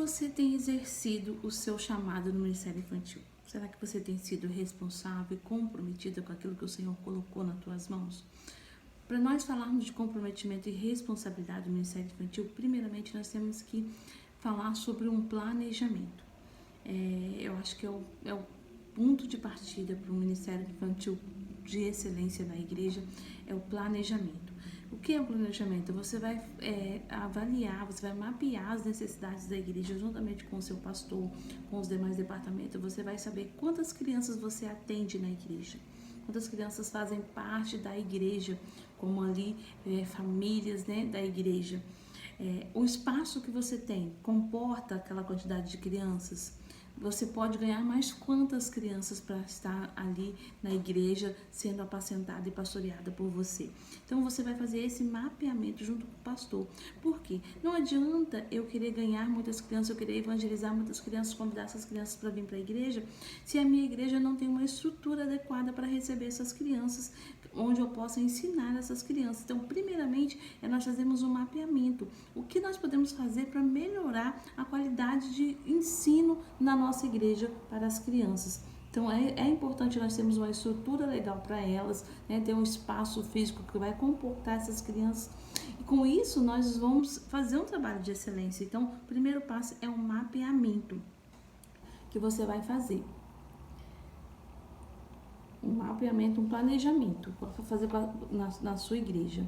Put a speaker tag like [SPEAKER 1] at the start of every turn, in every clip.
[SPEAKER 1] você tem exercido o seu chamado no Ministério Infantil? Será que você tem sido responsável e comprometida com aquilo que o Senhor colocou nas tuas mãos? Para nós falarmos de comprometimento e responsabilidade do Ministério Infantil, primeiramente nós temos que falar sobre um planejamento. Eu acho que é o ponto de partida para o Ministério Infantil de excelência na igreja, é o planejamento. O que é o planejamento? Você vai avaliar, você vai mapear as necessidades da igreja juntamente com o seu pastor, com os demais departamentos. Você vai saber quantas crianças você atende na igreja, quantas crianças fazem parte da igreja, como ali famílias, né, da igreja. O espaço que você tem comporta aquela quantidade de crianças? Você pode ganhar mais quantas crianças para estar ali na igreja sendo apacentada e pastoreada por você? Então você vai fazer esse mapeamento junto com o pastor. Por quê? Não adianta eu querer ganhar muitas crianças, eu querer evangelizar muitas crianças, convidar essas crianças para vir para a igreja, se a minha igreja não tem uma estrutura adequada para receber essas crianças, onde eu possa ensinar essas crianças. Então, primeiramente, nós fazemos um mapeamento. O que nós podemos fazer para melhorar a qualidade de ensino na nossa igreja para as crianças? Então, é importante nós termos uma estrutura legal para elas, né? Ter um espaço físico que vai comportar essas crianças. E com isso, nós vamos fazer um trabalho de excelência. Então, o primeiro passo é um mapeamento que você vai fazer. Um mapeamento, um planejamento para fazer na sua igreja.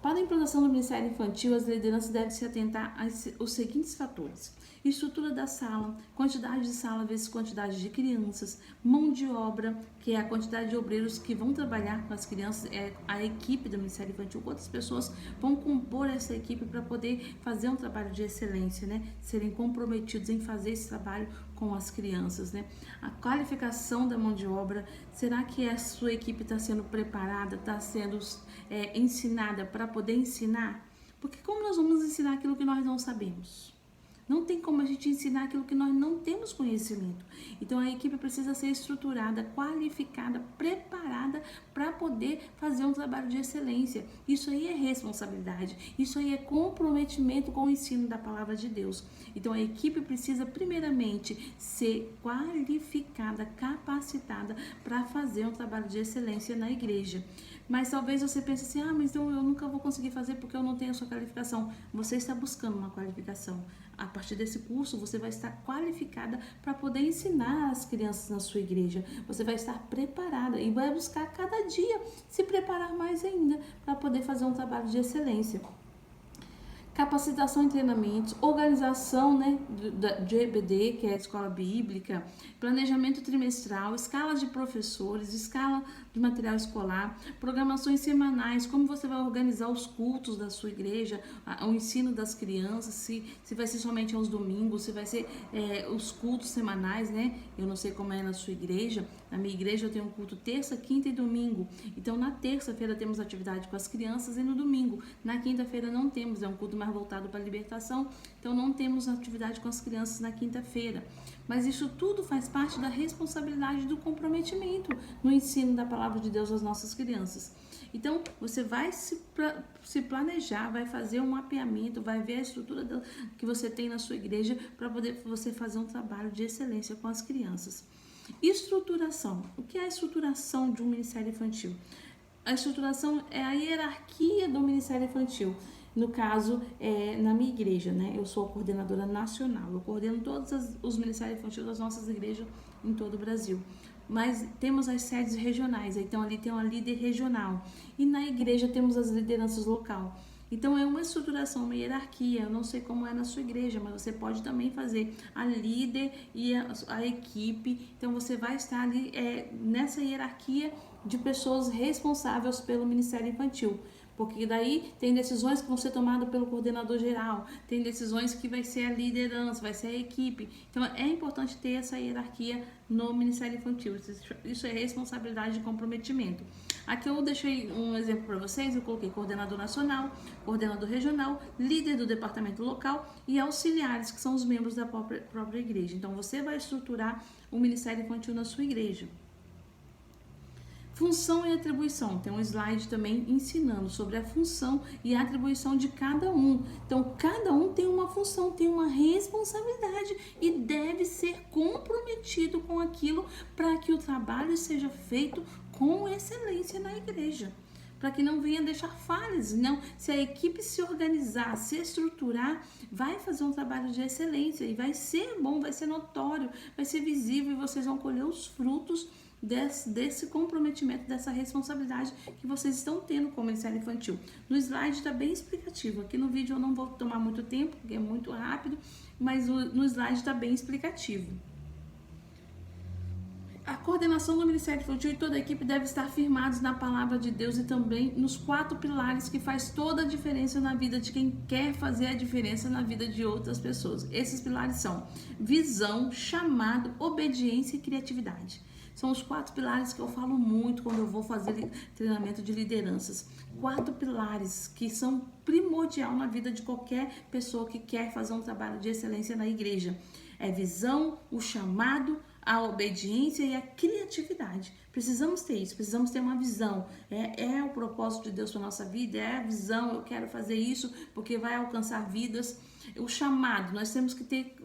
[SPEAKER 1] Para a implantação do Ministério Infantil, as lideranças devem se atentar aos seguintes fatores: estrutura da sala, quantidade de sala vezes quantidade de crianças, mão de obra, que é a quantidade de obreiros que vão trabalhar com as crianças, a equipe do Ministério Infantil, quantas pessoas vão compor essa equipe para poder fazer um trabalho de excelência, né? Serem comprometidos em fazer esse trabalho com as crianças, né? A qualificação da mão de obra, será que a sua equipe está sendo preparada, está sendo ensinada para poder ensinar? Porque como nós vamos ensinar aquilo que nós não sabemos? Não tem como a gente ensinar aquilo que nós não temos conhecimento. Então a equipe precisa ser estruturada, qualificada, preparada para poder fazer um trabalho de excelência. Isso aí é responsabilidade, isso aí é comprometimento com o ensino da palavra de Deus. Então a equipe precisa primeiramente ser qualificada, capacitada para fazer um trabalho de excelência na igreja. Mas talvez você pense assim, mas então eu nunca vou conseguir fazer porque eu não tenho a sua qualificação. Você está buscando uma qualificação. A partir desse curso, você vai estar qualificada para poder ensinar as crianças na sua igreja. Você vai estar preparada e vai buscar cada dia se preparar mais ainda para poder fazer um trabalho de excelência. Capacitação e treinamentos, organização, né, de EBD, que é a escola bíblica, planejamento trimestral, escala de professores, escala de material escolar, programações semanais, como você vai organizar os cultos da sua igreja, o ensino das crianças, se vai ser somente aos domingos, se vai ser os cultos semanais, né? Eu não sei como é na sua igreja. Na minha igreja eu tenho um culto terça, quinta e domingo. Então na terça-feira temos atividade com as crianças e no domingo. Na quinta-feira não temos, é um culto mais voltado para a libertação, então não temos atividade com as crianças na quinta-feira. Mas isso tudo faz parte da responsabilidade do comprometimento no ensino da palavra de Deus às nossas crianças. Então, você vai se planejar, vai fazer um mapeamento, vai ver a estrutura que você tem na sua igreja para poder você fazer um trabalho de excelência com as crianças. Estruturação. O que é a estruturação de um ministério infantil? A estruturação é a hierarquia do ministério infantil. No caso, na minha igreja, né? Eu sou a coordenadora nacional. Eu coordeno todos os ministérios infantis das nossas igrejas em todo o Brasil. Mas temos as sedes regionais, então ali tem uma líder regional. E na igreja temos as lideranças local. Então é uma estruturação, uma hierarquia. Eu não sei como é na sua igreja, mas você pode também fazer a líder e a equipe. Então você vai estar ali nessa hierarquia de pessoas responsáveis pelo Ministério Infantil. Porque daí tem decisões que vão ser tomadas pelo coordenador geral, tem decisões que vai ser a liderança, vai ser a equipe. Então é importante ter essa hierarquia no Ministério Infantil. Isso é responsabilidade e comprometimento. Aqui eu deixei um exemplo para vocês, eu coloquei coordenador nacional, coordenador regional, líder do departamento local e auxiliares, que são os membros da própria igreja. Então você vai estruturar o Ministério Infantil na sua igreja. Função e atribuição. Tem um slide também ensinando sobre a função e a atribuição de cada um. Então, cada um tem uma função, tem uma responsabilidade e deve ser comprometido com aquilo para que o trabalho seja feito com excelência na igreja. Para que não venha deixar falhas. Não, se a equipe se organizar, se estruturar, vai fazer um trabalho de excelência e vai ser bom, vai ser notório, vai ser visível e vocês vão colher os frutos desse comprometimento, dessa responsabilidade que vocês estão tendo com o Ministério Infantil. No slide está bem explicativo. Aqui no vídeo eu não vou tomar muito tempo, porque é muito rápido, mas no slide está bem explicativo. A coordenação do Ministério Infantil e toda a equipe deve estar firmados na palavra de Deus e também nos 4 pilares que faz toda a diferença na vida de quem quer fazer a diferença na vida de outras pessoas. Esses pilares são visão, chamado, obediência e criatividade. São os 4 pilares que eu falo muito quando eu vou fazer treinamento de lideranças. 4 pilares que são primordial na vida de qualquer pessoa que quer fazer um trabalho de excelência na igreja. É visão, o chamado, a obediência e a criatividade. Precisamos ter isso, precisamos ter uma visão. É o propósito de Deus para a nossa vida, é a visão, eu quero fazer isso porque vai alcançar vidas. O chamado, nós temos que ter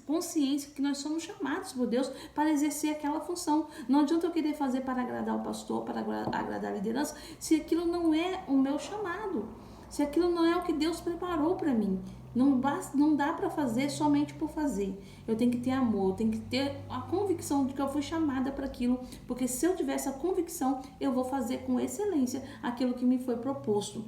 [SPEAKER 1] consciência que nós somos chamados por Deus para exercer aquela função. Não adianta eu querer fazer para agradar o pastor, para agradar a liderança, se aquilo não é o meu chamado, se aquilo não é o que Deus preparou para mim. Não dá para fazer somente por fazer. Eu tenho que ter amor, eu tenho que ter a convicção de que eu fui chamada para aquilo, porque se eu tiver essa convicção, eu vou fazer com excelência aquilo que me foi proposto.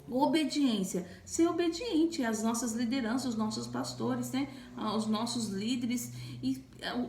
[SPEAKER 1] Obediência, ser obediente às nossas lideranças, aos nossos pastores, né? Aos nossos líderes. E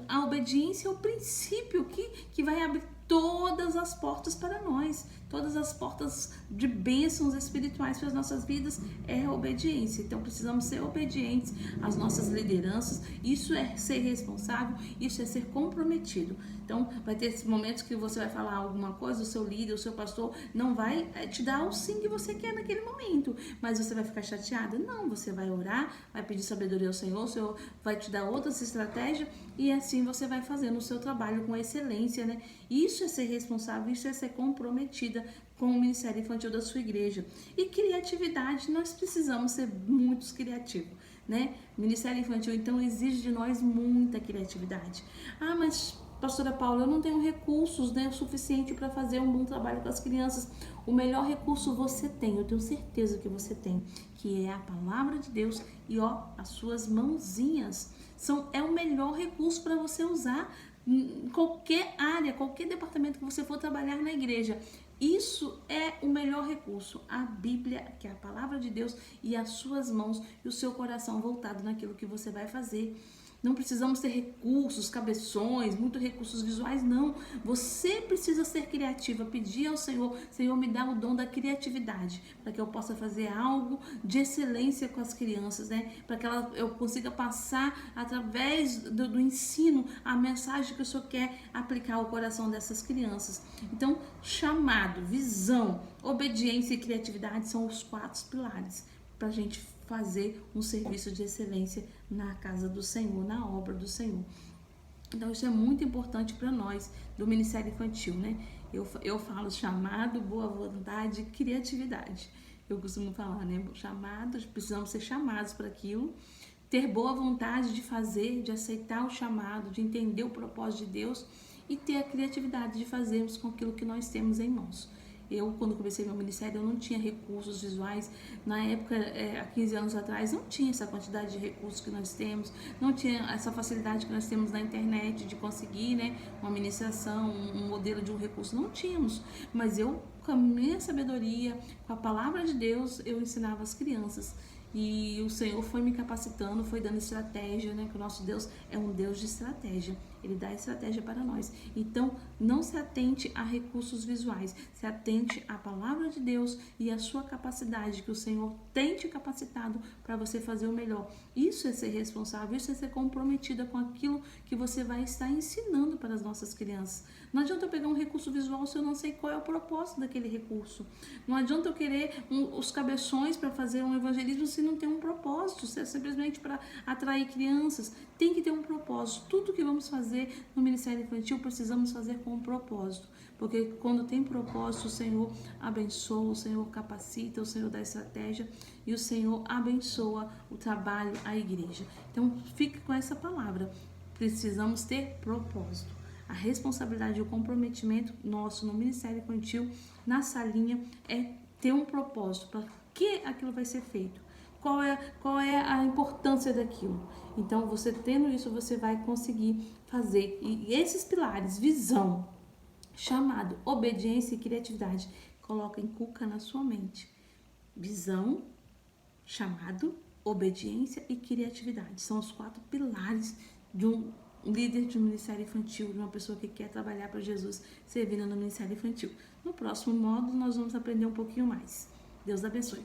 [SPEAKER 1] a obediência é o princípio que vai abrir todas as portas para nós, todas as portas de bênçãos espirituais para as nossas vidas é a obediência. Então precisamos ser obedientes às nossas lideranças, isso é ser responsável, isso é ser comprometido. Então vai ter esses momentos que você vai falar alguma coisa, o seu líder, o seu pastor não vai te dar o sim que você quer naquele momento, mas você vai ficar chateada? Não, você vai orar, vai pedir sabedoria ao Senhor, o Senhor vai te dar outras estratégias e assim você vai fazendo o seu trabalho com excelência, né? Isso é ser responsável, isso é ser comprometida com o Ministério Infantil da sua igreja. E criatividade, nós precisamos ser muito criativos, né? O Ministério Infantil, então, exige de nós muita criatividade. Ah, mas pastora Paula, eu não tenho recursos, né, o suficiente para fazer um bom trabalho com as crianças. O melhor recurso você tem, eu tenho certeza que você tem, que é a palavra de Deus e as suas mãozinhas. É o melhor recurso para você usar em qualquer área, qualquer departamento que você for trabalhar na igreja. Isso é o melhor recurso, a Bíblia, que é a palavra de Deus, e as suas mãos e o seu coração voltado naquilo que você vai fazer. Não precisamos ter recursos, cabeções, muitos recursos visuais, não. Você precisa ser criativa, pedir ao Senhor, Senhor, me dá o dom da criatividade, para que eu possa fazer algo de excelência com as crianças, né? Para que eu consiga passar através do ensino a mensagem que o Senhor quer aplicar ao coração dessas crianças. Então, chamado, visão, obediência e criatividade são os 4 pilares para a gente fazer um serviço de excelência na casa do Senhor, na obra do Senhor. Então isso é muito importante para nós do Ministério Infantil, né? Eu falo chamado, boa vontade, criatividade. Eu costumo falar, né? Chamados, precisamos ser chamados para aquilo, ter boa vontade de fazer, de aceitar o chamado, de entender o propósito de Deus e ter a criatividade de fazermos com aquilo que nós temos em mãos. Eu, quando comecei meu ministério, eu não tinha recursos visuais. Na época, há 15 anos atrás, não tinha essa quantidade de recursos que nós temos, não tinha essa facilidade que nós temos na internet de conseguir, né, uma ministração, um modelo de um recurso. Não tínhamos, mas eu, com a minha sabedoria, com a palavra de Deus, eu ensinava as crianças. E o Senhor foi me capacitando, foi dando estratégia, né? Que o nosso Deus é um Deus de estratégia. Ele dá estratégia para nós. Então, não se atente a recursos visuais. Se atente à palavra de Deus e à sua capacidade, que o Senhor tem te capacitado para você fazer o melhor. Isso é ser responsável, isso é ser comprometida com aquilo que você vai estar ensinando para as nossas crianças. Não adianta eu pegar um recurso visual se eu não sei qual é o propósito daquele recurso. Não adianta eu querer os cabeções para fazer um evangelismo se não tem um propósito, se é simplesmente para atrair crianças. Tem que ter um propósito. Tudo que vamos fazer fazer no Ministério Infantil, precisamos fazer com um propósito. Porque quando tem propósito, o Senhor abençoa, o Senhor capacita, o Senhor dá estratégia e o Senhor abençoa o trabalho, a igreja. Então, fique com essa palavra. Precisamos ter propósito. A responsabilidade e o comprometimento nosso no Ministério Infantil, na salinha, é ter um propósito. Para que aquilo vai ser feito? Qual é a importância daquilo? Então, você tendo isso, você vai conseguir fazer. E esses pilares, visão, chamado, obediência e criatividade, coloca, inculca na sua mente. Visão, chamado, obediência e criatividade. São os 4 pilares de um líder de um ministério infantil, de uma pessoa que quer trabalhar para Jesus, servindo no ministério infantil. No próximo módulo, nós vamos aprender um pouquinho mais. Deus abençoe.